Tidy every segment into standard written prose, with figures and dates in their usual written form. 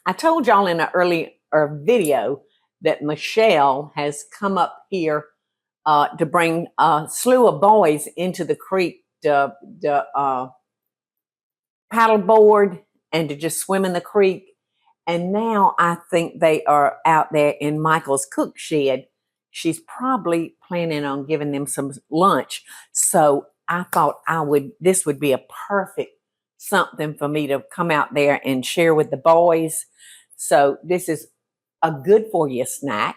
I told y'all in an earlier video that Michelle has come up here to bring a slew of boys into the creek to paddleboard and to just swim in the creek. And now I think they are out there in Michael's cook shed. She's probably planning on giving them some lunch. So I thought this would be a perfect something for me to come out there and share with the boys. So this is a good for you snack.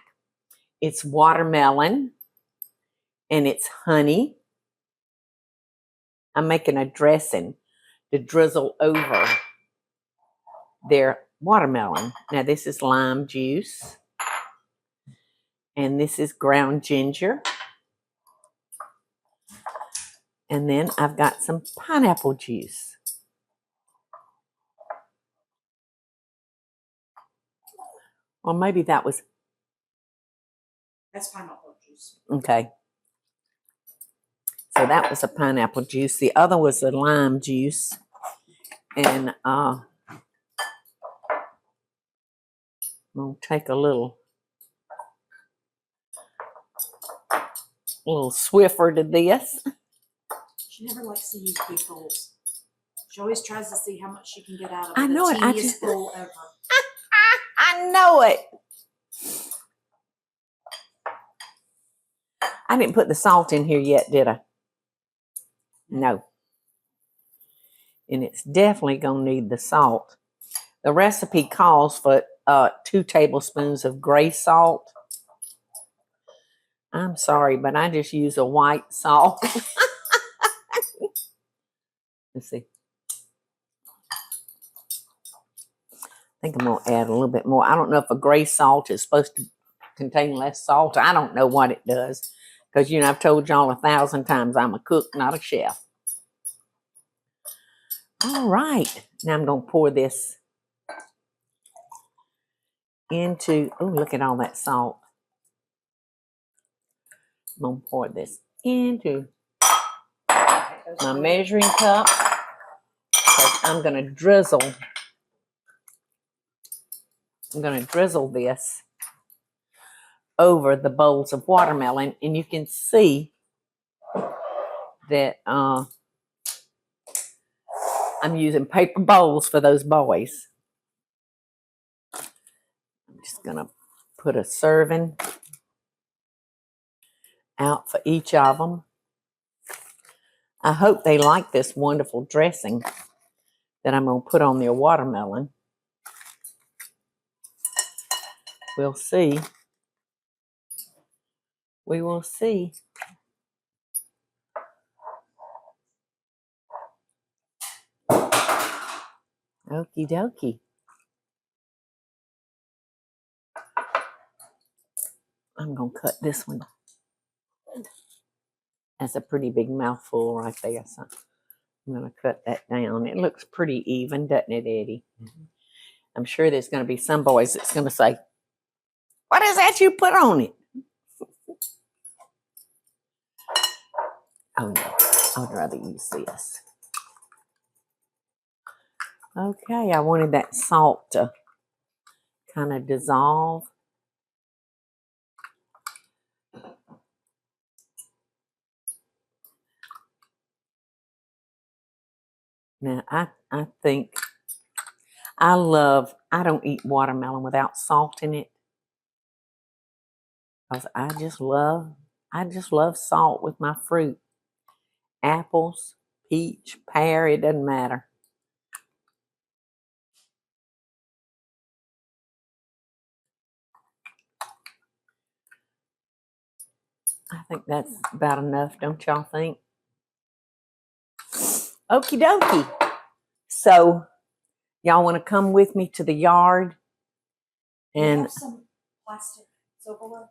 It's watermelon and it's honey. I'm making a dressing to drizzle over their watermelon. Now this is lime juice. And this is ground ginger. And then I've got some pineapple juice. Or maybe that's pineapple juice. Okay. So that was a pineapple juice. The other was a lime juice. And I'm going to take a little Swiffer to this. She never likes to use big bowls. She always tries to see how much she can get out of it. I know the it. teeniest bowl ever. I know it. I didn't put the salt in here yet, did I? No. And it's definitely going to need the salt. The recipe calls for 2 tablespoons of gray salt. I'm sorry, but I just use a white salt. Let's see. I think I'm going to add a little bit more. I don't know if a gray salt is supposed to contain less salt. I don't know what it does. Because, I've told y'all 1,000 times I'm a cook, not a chef. All right. Now I'm going to pour this into, oh, look at all that salt. I'm going to pour this into my measuring cup. Because I'm going to drizzle. I'm going to drizzle this over the bowls of watermelon. And you can see that I'm using paper bowls for those boys. I'm just going to put a serving out for each of them. I hope they like this wonderful dressing that I'm going to put on their watermelon. We'll see. We will see. Okie dokie. I'm going to cut this one. That's a pretty big mouthful right there. So I'm going to cut that down. It looks pretty even, doesn't it, Eddie? Mm-hmm. I'm sure there's going to be some boys that's going to say, what is that you put on it? Oh, no. I'd rather use this. Okay, I wanted that salt to kind of dissolve. Now, I think I don't eat watermelon without salt in it. Because I just love salt with my fruit. Apples, peach, pear, it doesn't matter. I think that's about enough, don't y'all think? Okie dokie. So, y'all want to come with me to the yard? And you have some plastic silverware?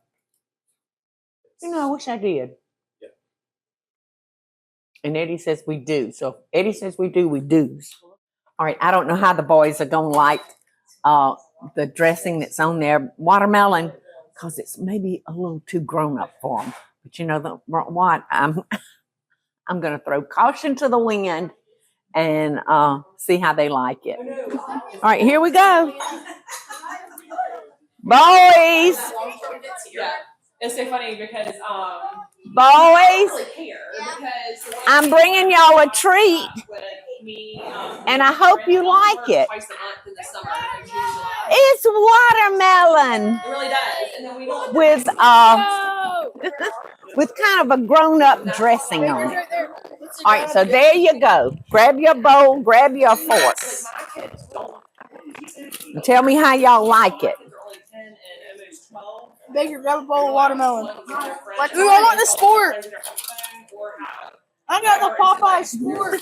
I wish I did. Yeah. And Eddie says we do. So if Eddie says we do, we do. All right, I don't know how the boys are going to like the dressing that's on there. Watermelon, because it's maybe a little too grown up for them. But you know what? I'm going to throw caution to the wind and see how they like it. All right, here we go. Boys, Yeah, it's so funny because boys, I don't really care because I'm bringing y'all a treat, with me and I hope you like it. twice a month in the summer, like June, July. It's watermelon It really does, and then we don't. with with kind of a grown-up dressing on it. All right, so there you go. Grab your bowl, grab your forks. My kids don't. And tell me how y'all like it. Baker, grab a bowl of watermelon. Ooh, I want the sport. I got the Popeye sport.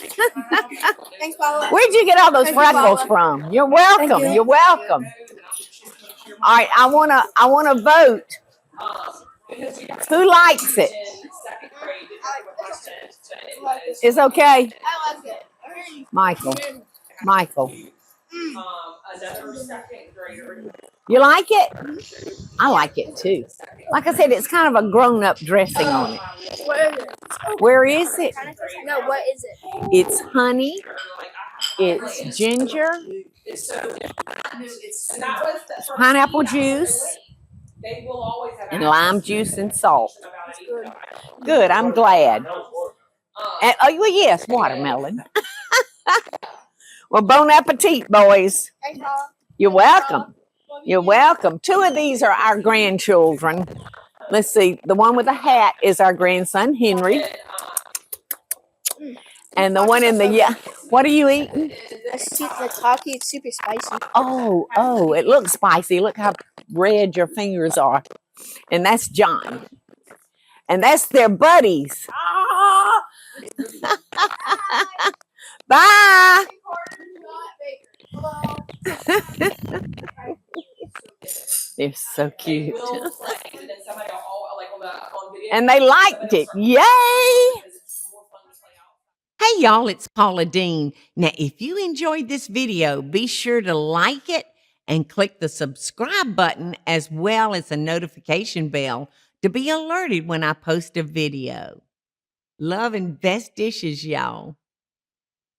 Thanks, Paula. Where'd you get all those Thank you, freckles Paula. from? You're welcome. Thank you. You're welcome. All right, I wanna vote. Who likes it? It's okay. I like it. Michael. Michael. Another second grader. You like it? I like it too. Like I said, it's kind of a grown-up dressing on it. What is it? Where is it? No, what is it? It's honey. It's ginger, pineapple juice, They will always have and lime juice and salt. Good, I'm glad. And, oh, well, yes, watermelon. Well, bon appetit, boys. Thanks, Paula. You're welcome. You're welcome. 2 of these are our grandchildren. Let's see. The one with the hat is our grandson, Henry. And the one in the, yeah. What are you eating? The Taki, it's super spicy. Oh, it looks spicy. Look how red your fingers are. And that's John. And that's their buddies. Bye. They're so cute. And they liked it. Yay! Hey y'all, it's Paula Deen. Now, if you enjoyed this video, be sure to like it and click the subscribe button as well as the notification bell to be alerted when I post a video. Love and best dishes, y'all.